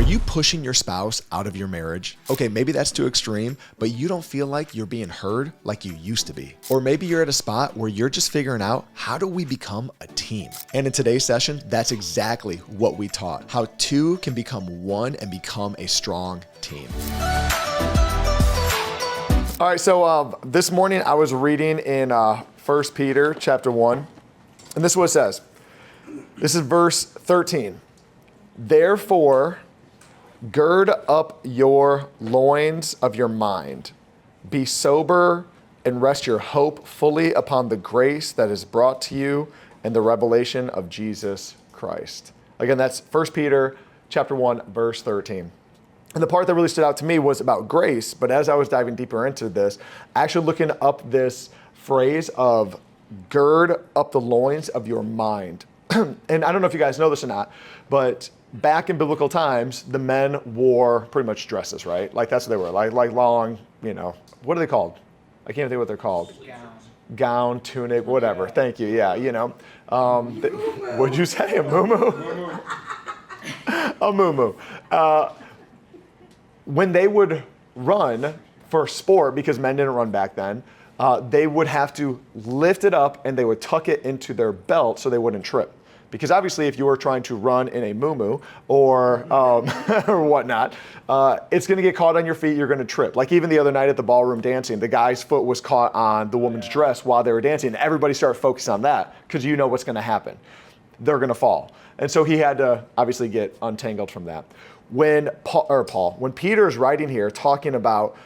Are you pushing your spouse out of your marriage? Okay, maybe that's too extreme, but you don't feel like you're being heard like you used to be. Or maybe you're at a spot where you're just figuring out, how do we become a team? And in today's session, that's exactly what we taught, how two can become one and become a strong team. All right, so this morning I was reading in 1 Peter chapter 1, and this is what it says. This is verse 13. Therefore, gird up your loins of your mind. Be sober and rest your hope fully upon the grace that is brought to you in the revelation of Jesus Christ. Again, that's 1 Peter chapter 1, verse 13. And the part that really stood out to me was about grace, but as I was diving deeper into this, actually looking up this phrase of gird up the loins of your mind. And I don't know if you guys know this or not, but back in biblical times, the men wore pretty much dresses, right? Like that's what they were, like long, what are they called? I can't think what they're called. Gown, tunic, whatever. Thank you. Yeah, what'd you say? A muumuu? A muumuu. When they would run for sport, because men didn't run back then, they would have to lift it up and they would tuck it into their belt so they wouldn't trip. Because obviously if you were trying to run in a muumuu or or whatnot, it's going to get caught on your feet, you're going to trip. Like even the other night at the ballroom dancing, the guy's foot was caught on the woman's dress while they were dancing. And everybody started focusing on that because you know what's going to happen. They're going to fall. And so he had to obviously get untangled from that. When Peter is writing here talking about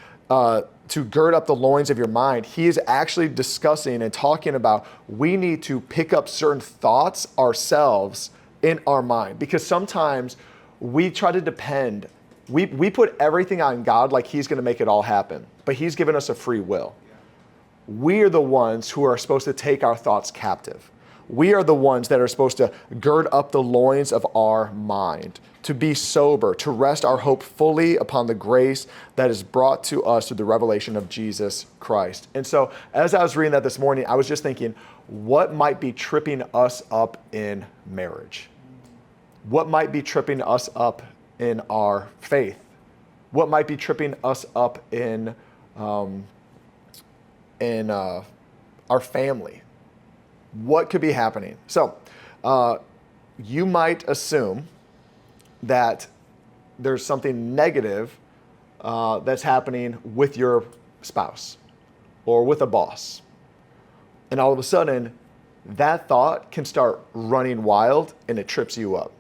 to gird up the loins of your mind, he is actually discussing and talking about we need to pick up certain thoughts ourselves in our mind, because sometimes we try to depend, we put everything on God like he's going to make it all happen, but he's given us a free will. We are the ones who are supposed to take our thoughts captive. We are the ones that are supposed to gird up the loins of our mind, to be sober, to rest our hope fully upon the grace that is brought to us through the revelation of Jesus Christ. And so as I was reading that this morning, I was just thinking, what might be tripping us up in marriage? What might be tripping us up in our faith? What might be tripping us up in our family? What could be happening? So you might assume that there's something negative that's happening with your spouse or with a boss. And all of a sudden, that thought can start running wild and it trips you up.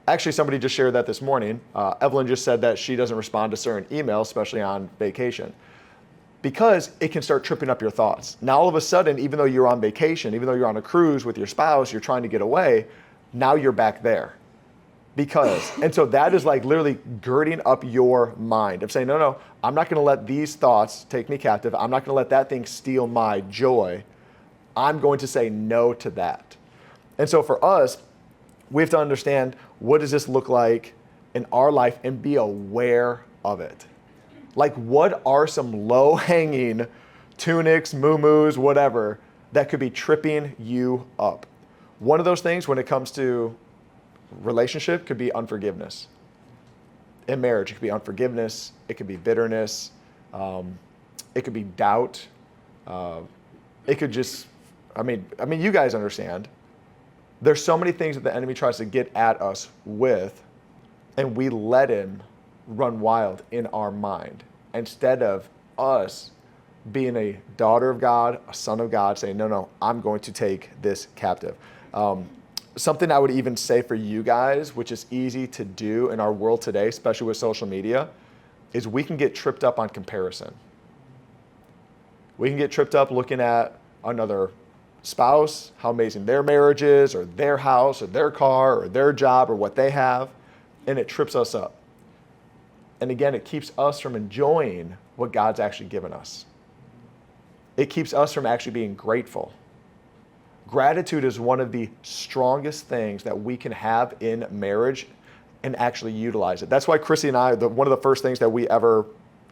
Actually, somebody just shared that this morning. Evelyn just said that she doesn't respond to certain emails, especially on vacation, because it can start tripping up your thoughts. Now, all of a sudden, even though you're on vacation, even though you're on a cruise with your spouse, you're trying to get away, now you're back there. And so that is like literally girding up your mind of saying, no, I'm not going to let these thoughts take me captive. I'm not going to let that thing steal my joy. I'm going to say no to that. And so for us, we have to understand, what does this look like in our life, and be aware of it. Like, what are some low-hanging tunics, muumuus, whatever, that could be tripping you up? One of those things when it comes to relationship could be unforgiveness. In marriage, it could be unforgiveness. It could be bitterness. It could be doubt. It could just, I mean, you guys understand. There's so many things that the enemy tries to get at us with, and we let him run wild in our mind instead of us being a daughter of God, a son of God, saying, no, I'm going to take this captive. Something I would even say for you guys, which is easy to do in our world today, especially with social media, is we can get tripped up on comparison. We can get tripped up looking at another spouse, how amazing their marriage is, or their house, or their car, or their job, or what they have, and it trips us up. And again, it keeps us from enjoying what God's actually given us. It keeps us from actually being grateful. Gratitude is one of the strongest things that we can have in marriage and actually utilize it. That's why Krissy and I, one of the first things that we ever,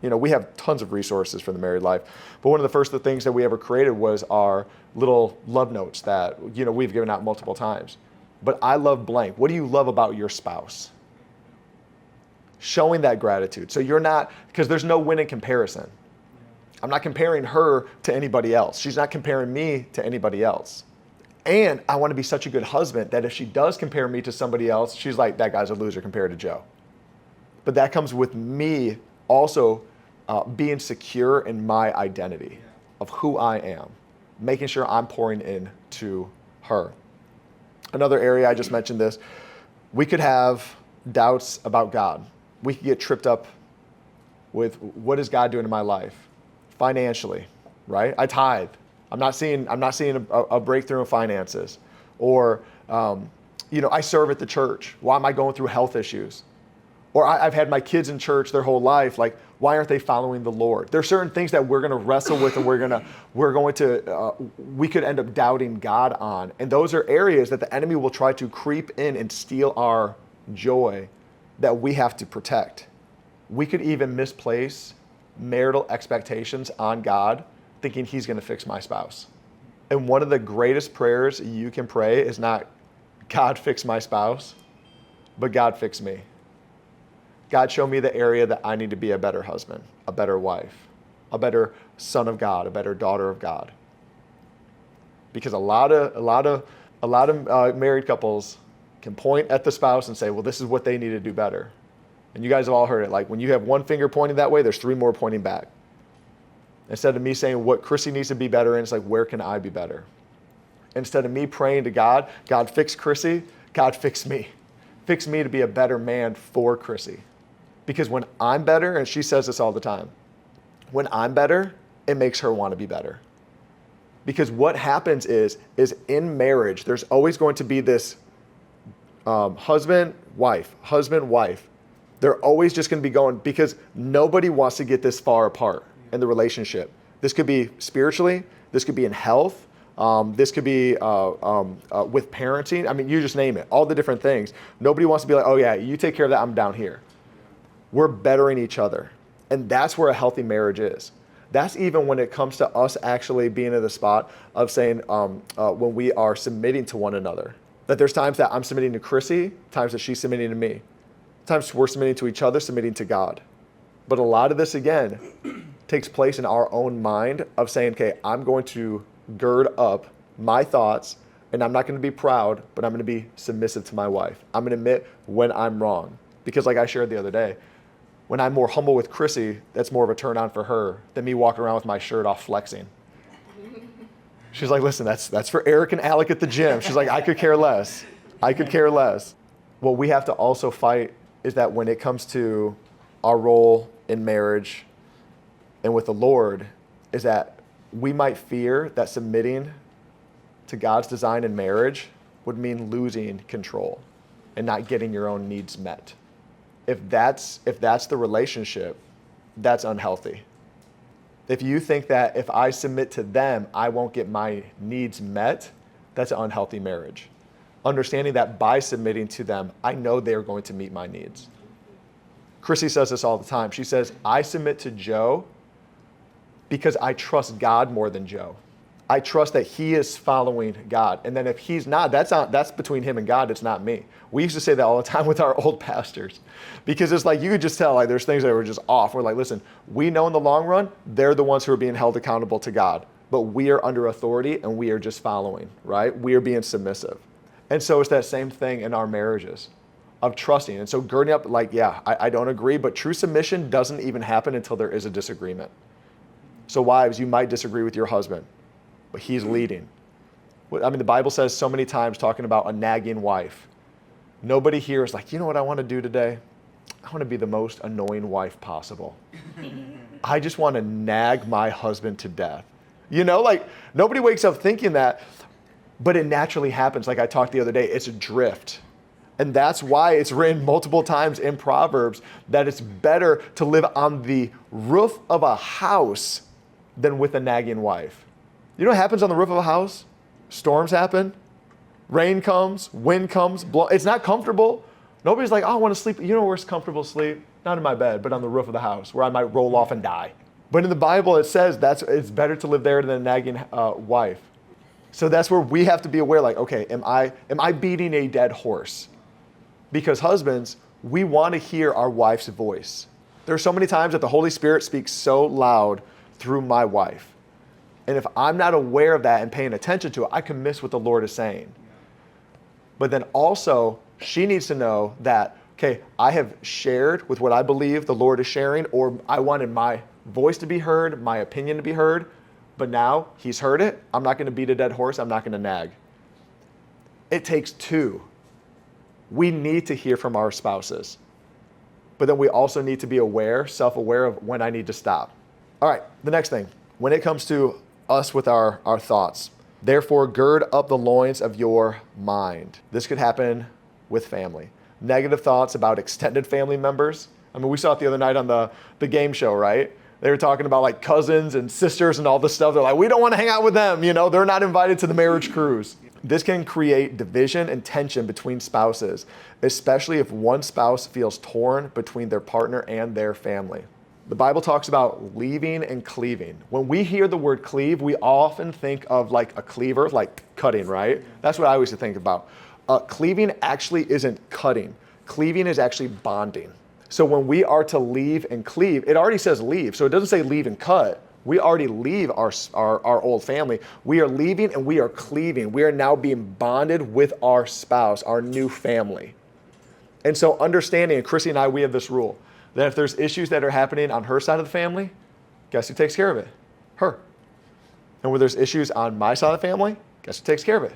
we have tons of resources for the married life, but one of the first things that we ever created was our little love notes that, we've given out multiple times. But I love blank. What do you love about your spouse? showing that gratitude. So you're not, because there's no win in comparison. I'm not comparing her to anybody else. She's not comparing me to anybody else. And I want to be such a good husband that if she does compare me to somebody else, she's like, that guy's a loser compared to Joe. But that comes with me also being secure in my identity of who I am, making sure I'm pouring in to her. Another area, I just mentioned this, we could have doubts about God. We could get tripped up with what is God doing in my life financially, right? I tithe. I'm not seeing a breakthrough in finances. Or, I serve at the church. Why am I going through health issues? Or I've had my kids in church their whole life. Like, why aren't they following the Lord? There are certain things that we're going to wrestle with, and we could end up doubting God on. And those are areas that the enemy will try to creep in and steal our joy that we have to protect. We could even misplace marital expectations on God, thinking he's going to fix my spouse. And one of the greatest prayers you can pray is not, God fix my spouse, but God fix me. God, show me the area that I need to be a better husband, a better wife, a better son of God, a better daughter of God. Because a lot of married couples can point at the spouse and say, well, this is what they need to do better. And you guys have all heard it. Like, when you have one finger pointing that way, there's three more pointing back. Instead of me saying what Krissy needs to be better in, it's like, where can I be better? Instead of me praying to God, God fix Krissy, God fix me. Fix me to be a better man for Krissy. Because when I'm better, and she says this all the time, when I'm better, it makes her want to be better. Because what happens is in marriage, there's always going to be this husband, wife. They're always just going to be going, because nobody wants to get this far apart in the relationship. This could be spiritually, this could be in health, this could be with parenting. I mean, you just name it, all the different things. Nobody wants to be like, oh yeah, you take care of that, I'm down here. We're bettering each other. And that's where a healthy marriage is. That's even when it comes to us actually being in the spot of saying, when we are submitting to one another, that there's times that I'm submitting to Krissy, times that she's submitting to me, times we're submitting to each other, submitting to God. But a lot of this, again, takes place in our own mind of saying, okay, I'm going to gird up my thoughts, and I'm not going to be proud, but I'm going to be submissive to my wife. I'm going to admit when I'm wrong. Because like I shared the other day, when I'm more humble with Krissy, that's more of a turn on for her than me walking around with my shirt off flexing. She's like, listen, that's for Eric and Alec at the gym. She's like, I could care less. What we have to also fight is that when it comes to our role in marriage and with the Lord, is that we might fear that submitting to God's design in marriage would mean losing control and not getting your own needs met. If that's the relationship, that's unhealthy. If you think that if I submit to them, I won't get my needs met, that's an unhealthy marriage. Understanding that by submitting to them, I know they're going to meet my needs. Krissy says this all the time. She says, I submit to Joe because I trust God more than Joe. I trust that he is following God. And then if he's not, that's between him and God, it's not me. We used to say that all the time with our old pastors, because it's like, you could just tell, like, there's things that were just off. We're like, listen, we know in the long run, they're the ones who are being held accountable to God, but we are under authority and we are just following, right? We are being submissive. And so it's that same thing in our marriages of trusting. And so girding up, like, yeah, I don't agree, but true submission doesn't even happen until there is a disagreement. So wives, you might disagree with your husband, but he's leading. I mean, the Bible says so many times talking about a nagging wife. Nobody here is like, you know what I want to do today? I want to be the most annoying wife possible. I just want to nag my husband to death. You know, like, nobody wakes up thinking that, but it naturally happens. Like I talked the other day, it's a drift. And that's why it's written multiple times in Proverbs that it's better to live on the roof of a house than with a nagging wife. You know what happens on the roof of a house? Storms happen, rain comes, wind comes, it's not comfortable. Nobody's like, oh, I want to sleep. You know where's comfortable sleep? Not in my bed, but on the roof of the house where I might roll off and die. But in the Bible, it says it's better to live there than a nagging wife. So that's where we have to be aware, like, okay, am I beating a dead horse? Because husbands, we want to hear our wife's voice. There are so many times that the Holy Spirit speaks so loud through my wife. And if I'm not aware of that and paying attention to it, I can miss what the Lord is saying. But then also, she needs to know that, okay, I have shared with what I believe the Lord is sharing, or I wanted my voice to be heard, my opinion to be heard, but now he's heard it. I'm not going to beat a dead horse. I'm not going to nag. It takes two. We need to hear from our spouses. But then we also need to be aware, self-aware of when I need to stop. All right, the next thing. When it comes to us with our thoughts, therefore gird up the loins of your mind. This could happen with family. Negative thoughts about extended family members. I mean, we saw it the other night on the game show, right? They were talking about like cousins and sisters and all this stuff. They're like, we don't want to hang out with them. You know, they're not invited to the marriage cruise. This can create division and tension between spouses, especially if one spouse feels torn between their partner and their family. The Bible talks about leaving and cleaving. When we hear the word cleave, we often think of like a cleaver, like cutting, right? That's what I always think about. Cleaving actually isn't cutting. Cleaving is actually bonding. So when we are to leave and cleave, it already says leave. So it doesn't say leave and cut. We already leave our old family. We are leaving and we are cleaving. We are now being bonded with our spouse, our new family. And so understanding, and Krissy and I, we have this rule, that if there's issues that are happening on her side of the family, guess who takes care of it? Her. And when there's issues on my side of the family, guess who takes care of it?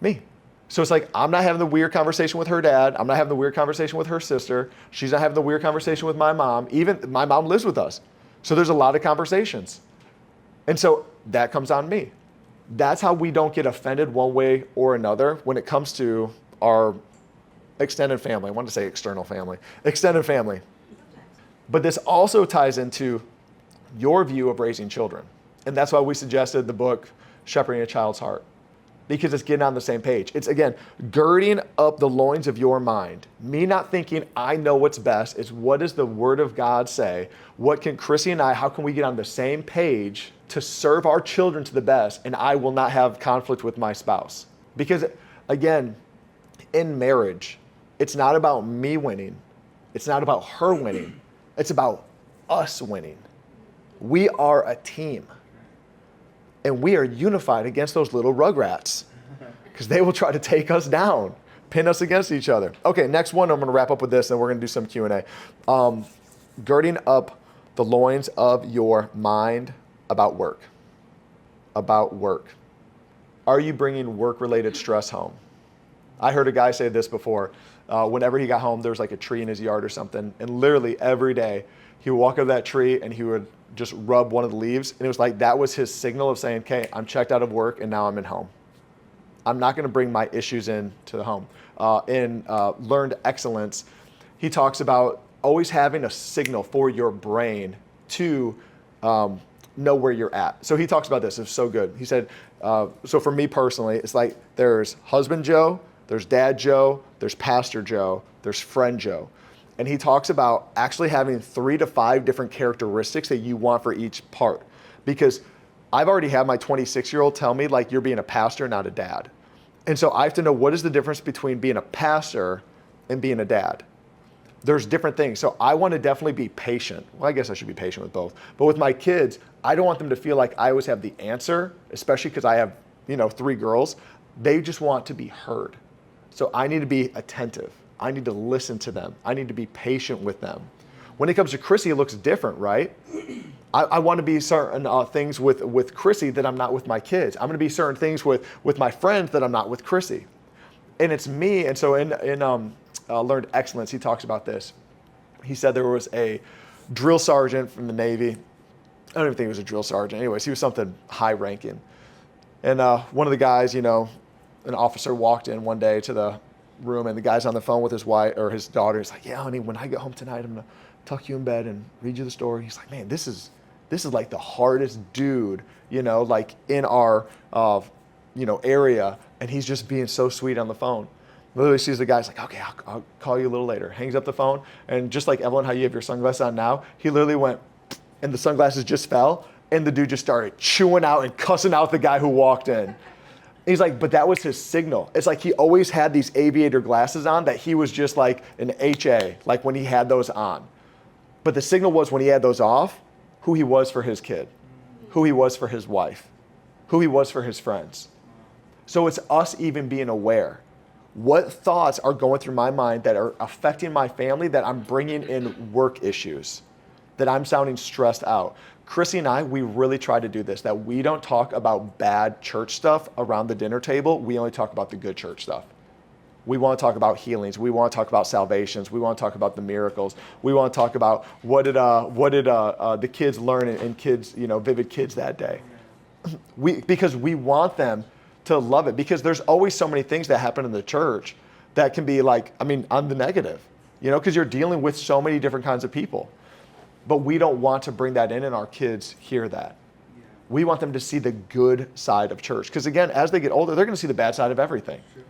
Me. So it's like, I'm not having the weird conversation with her dad. I'm not having the weird conversation with her sister. She's not having the weird conversation with my mom. Even my mom lives with us. So there's a lot of conversations. And so that comes on me. That's how we don't get offended one way or another when it comes to our extended family. I wanted to say external family. Extended family. But this also ties into your view of raising children. And that's why we suggested the book, Shepherding a Child's Heart. Because it's getting on the same page. It's, again, girding up the loins of your mind. Me not thinking I know what's best. It's what does the Word of God say? What can Krissy and I, how can we get on the same page to serve our children to the best, and I will not have conflict with my spouse? Because, again, in marriage, it's not about me winning. It's not about her winning. It's about us winning. We are a team. And we are unified against those little rugrats because they will try to take us down, pin us against each other. Okay, next one, I'm going to wrap up with this, and we're going to do some Q&A. Girding up the loins of your mind about work. About work. Are you bringing work-related stress home? I heard a guy say this before. Whenever he got home, there was like a tree in his yard or something, and literally every day he would walk up that tree and he would just rub one of the leaves. And it was like, that was his signal of saying, okay, I'm checked out of work and now I'm in home. I'm not going to bring my issues into the home. In Learned Excellence, he talks about always having a signal for your brain to know where you're at. So he talks about this. It's so good. He said, so for me personally, it's like there's husband Joe, there's dad Joe, there's pastor Joe, there's friend Joe. And he talks about actually having 3 to 5 different characteristics that you want for each part. Because I've already had my 26-year-old tell me, like, you're being a pastor, not a dad. And so I have to know what is the difference between being a pastor and being a dad. There's different things. So I want to definitely be patient. Well, I guess I should be patient with both. But with my kids, I don't want them to feel like I always have the answer, especially because I have, 3 girls. They just want to be heard. So I need to be attentive. I need to listen to them. I need to be patient with them. When it comes to Krissy, it looks different, right? I want to be certain things with Krissy that I'm not with my kids. I'm going to be certain things with my friends that I'm not with Krissy. And it's me. And so in Learned Excellence, he talks about this. He said there was a drill sergeant from the Navy. I don't even think he was a drill sergeant. Anyways, he was something high ranking. And one of the guys, an officer walked in one day to the room, and the guy's on the phone with his wife or his daughter. He's like, yeah, honey, when I get home tonight, I'm gonna tuck you in bed and read you the story. He's like, man, this is like the hardest dude, like in our area, and he's just being so sweet on the phone. Literally sees the guy's like, okay, I'll call you a little later. Hangs up the phone, and just like Evelyn, how you have your sunglasses on now, he literally went, and the sunglasses just fell, and the dude just started chewing out and cussing out the guy who walked in. He's like, but that was his signal. It's like he always had these aviator glasses on that he was just like an HA, like when he had those on. But the signal was when he had those off, who he was for his kid, who he was for his wife, who he was for his friends. So it's us even being aware. What thoughts are going through my mind that are affecting my family that I'm bringing in work issues, that I'm sounding stressed out? Krissy and I, we really try to do this, that we don't talk about bad church stuff around the dinner table. We only talk about the good church stuff. We want to talk about healings. We want to talk about salvations. We want to talk about the miracles. We want to talk about what did the kids learn in kids, Vivid Kids that day. Because we want them to love it. Because there's always so many things that happen in the church that can be like, on the negative, because you're dealing with so many different kinds of people. But we don't want to bring that in and our kids hear that. Yeah. We want them to see the good side of church. Because again, as they get older, they're going to see the bad side of everything. Sure.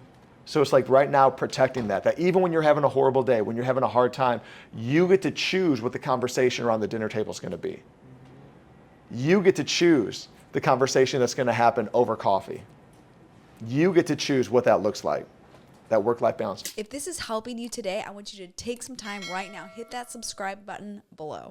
So it's like right now protecting that even when you're having a horrible day, when you're having a hard time, you get to choose what the conversation around the dinner table is going to be. Mm-hmm. You get to choose the conversation that's going to happen over coffee. You get to choose what that looks like. That work-life balance. If this is helping you today, I want you to take some time right now, hit that subscribe button below.